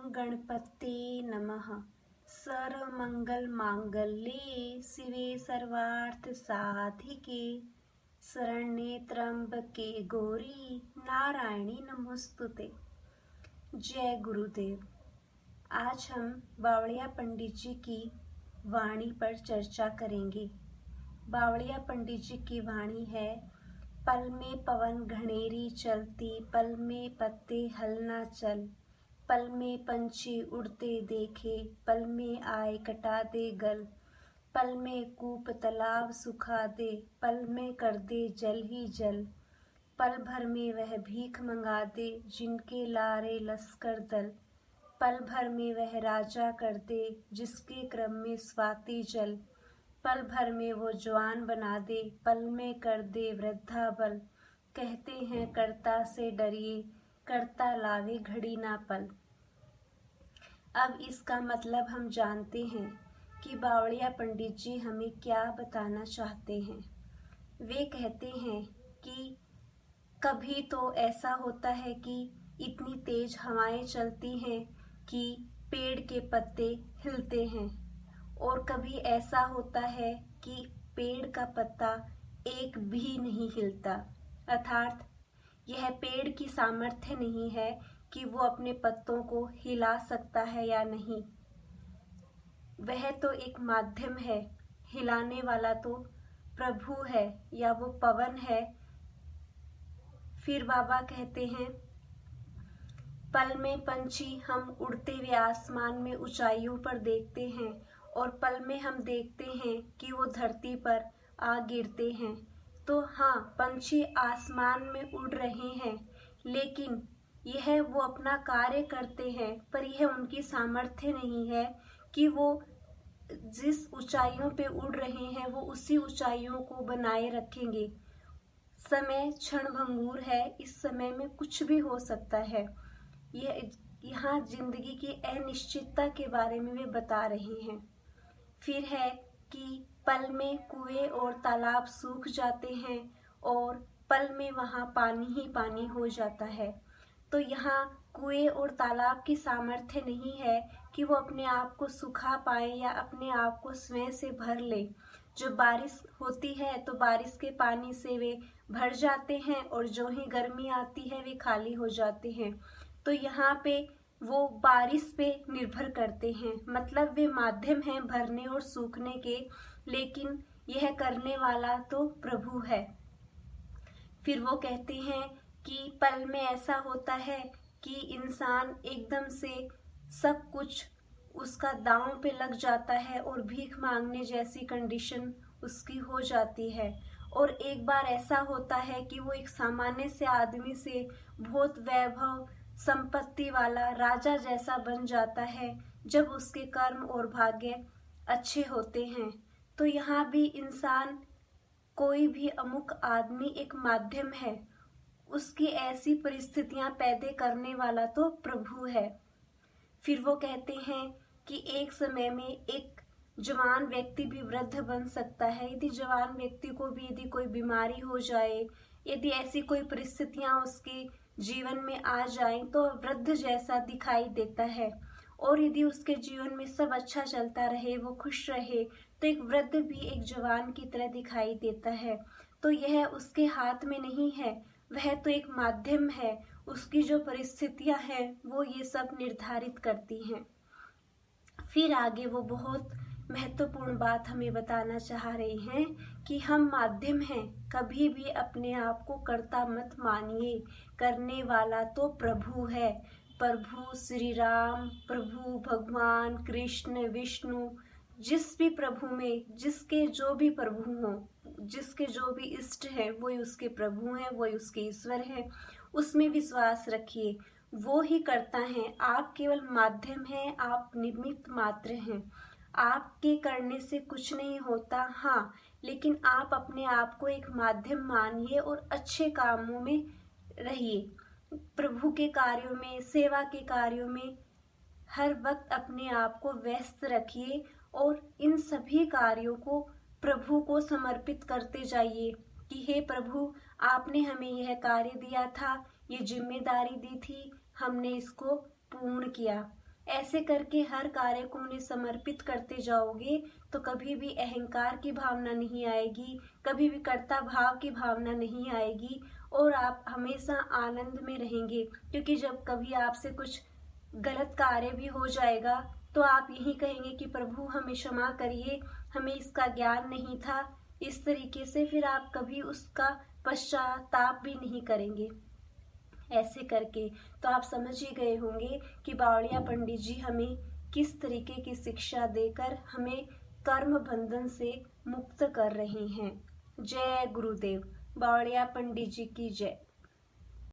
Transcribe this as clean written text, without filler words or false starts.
गणपते नमः। सर्वमंगलमांगल्ये शिवे सर्वार्थसाधिके शरण्ये त्र्यंबके गौरी नारायणी नमोस्तुते। जय गुरुदेव। आज हम बावड़िया पंडित जी की वाणी पर चर्चा करेंगे। बावड़िया पंडित जी की वाणी है, पल में पवन घनेरी चलती, पल में पत्ते हलना चल, पल में पंछी उड़ते देखे, पल में आए कटा दे गल, पल में कूप तालाब सुखा दे, पल में कर दे जल ही जल, पल भर में वह भीख मंगा दे जिनके लारे लश्कर दल, पल भर में वह राजा कर दे जिसके क्रम में स्वाति जल, पल भर में वो जवान बना दे, पल में कर दे वृद्धा बल, कहते हैं कर्ता से डरिए, कर्ता लावे घड़ी ना पल। अब इसका मतलब हम जानते हैं कि बावड़िया पंडित जी हमें क्या बताना चाहते हैं। वे कहते हैं कि कभी तो ऐसा होता है कि इतनी तेज हवाएं चलती हैं कि पेड़ के पत्ते हिलते हैं, और कभी ऐसा होता है कि पेड़ का पत्ता एक भी नहीं हिलता। अर्थात यह पेड़ की सामर्थ्य नहीं है कि वो अपने पत्तों को हिला सकता है या नहीं। वह तो एक माध्यम है, हिलाने वाला तो प्रभु है या वो पवन है। फिर बाबा कहते हैं, पल में पंछी हम उड़ते हुए आसमान में ऊंचाइयों पर देखते हैं, और पल में हम देखते हैं कि वो धरती पर आ गिरते हैं। तो हाँ, पंछी आसमान में उड़ रहे हैं, लेकिन यह वो अपना कार्य करते हैं, पर यह उनकी सामर्थ्य नहीं है कि वो जिस ऊंचाइयों पे उड़ रहे हैं वो उसी ऊंचाइयों को बनाए रखेंगे। समय क्षणभंगुर है, इस समय में कुछ भी हो सकता है। यह यहाँ जिंदगी की अनिश्चितता के बारे में वे बता रहे हैं। फिर है कि पल में कुएं और तालाब सूख जाते हैं और पल में वहाँ पानी ही पानी हो जाता है। तो यहाँ कुएं और तालाब की सामर्थ्य नहीं है कि वो अपने आप को सुखा पाए या अपने आप को स्वयं से भर ले। जो बारिश होती है तो बारिश के पानी से वे भर जाते हैं, और जो ही गर्मी आती है वे खाली हो जाते हैं। तो यहाँ पे वो बारिश पे निर्भर करते हैं, मतलब वे माध्यम हैं भरने और सूखने के, लेकिन यह करने वाला तो प्रभु है। फिर वो कहते हैं कि पल में ऐसा होता है कि इंसान एकदम से सब कुछ उसका दांव पे लग जाता है और भीख मांगने जैसी कंडीशन उसकी हो जाती है। और एक बार ऐसा होता है कि वो एक सामान्य से आदमी से बहुत वैभव संपत्ति वाला राजा जैसा बन जाता है, जब उसके कर्म और भाग्य अच्छे होते हैं। तो यहाँ भी इंसान, कोई भी अमुक आदमी एक माध्यम है, उसकी ऐसी परिस्थितियां पैदा करने वाला तो प्रभु है। फिर वो कहते हैं कि एक समय में एक जवान व्यक्ति भी वृद्ध बन सकता है। यदि जवान व्यक्ति को भी यदि कोई बीमारी हो जाए, यदि ऐसी कोई परिस्थितियां उसके जीवन में आ जाएं, तो वृद्ध जैसा दिखाई देता है। और यदि उसके जीवन में सब अच्छा चलता रहे, वो खुश रहे, तो एक वृद्ध भी एक जवान की तरह दिखाई देता है। तो यह उसके हाथ में नहीं है, वह तो एक माध्यम है। उसकी जो परिस्थितियां हैं वो ये सब निर्धारित करती हैं। फिर आगे वो बहुत महत्वपूर्ण बात हमें बताना चाह रहे हैं कि हम माध्यम हैं, कभी भी अपने आप को कर्ता मत मानिए, करने वाला तो प्रभु है। प्रभु श्री राम, प्रभु भगवान कृष्ण, विष्णु, जिस भी प्रभु में, जिसके जो भी प्रभु हों, जिसके जो भी इष्ट हैं, वही उसके प्रभु हैं, वही उसके ईश्वर हैं। उसमें विश्वास रखिए, वो ही करता है। आप केवल माध्यम हैं, आप निमित्त मात्र हैं। आपके करने से कुछ नहीं होता, हाँ, लेकिन आप अपने आप को एक माध्यम मानिए और अच्छे कामों में रहिए। प्रभु के कार्यों में, सेवा के कार्यों में हर वक्त अपने आप को व्यस्त रखिए, और इन सभी कार्यों को प्रभु को समर्पित करते जाइए कि हे प्रभु, आपने हमें यह कार्य दिया था, ये जिम्मेदारी दी थी, हमने इसको पूर्ण किया। ऐसे करके हर कार्य को उन्हें समर्पित करते जाओगे तो कभी भी अहंकार की भावना नहीं आएगी, कभी भी कर्ता भाव की भावना नहीं आएगी और आप हमेशा आनंद में रहेंगे। क्योंकि जब कभी आपसे कुछ गलत कार्य भी हो जाएगा तो आप यही कहेंगे कि प्रभु हमें क्षमा करिए, हमें इसका ज्ञान नहीं था। इस तरीके से फिर आप कभी उसका पश्चाताप भी नहीं करेंगे। ऐसे करके तो आप समझ ही गए होंगे कि बावड़िया पंडित जी हमें किस तरीके की शिक्षा देकर हमें कर्म बंधन से मुक्त कर रहे हैं। जय गुरुदेव। बावड़िया पंडित जी की जय।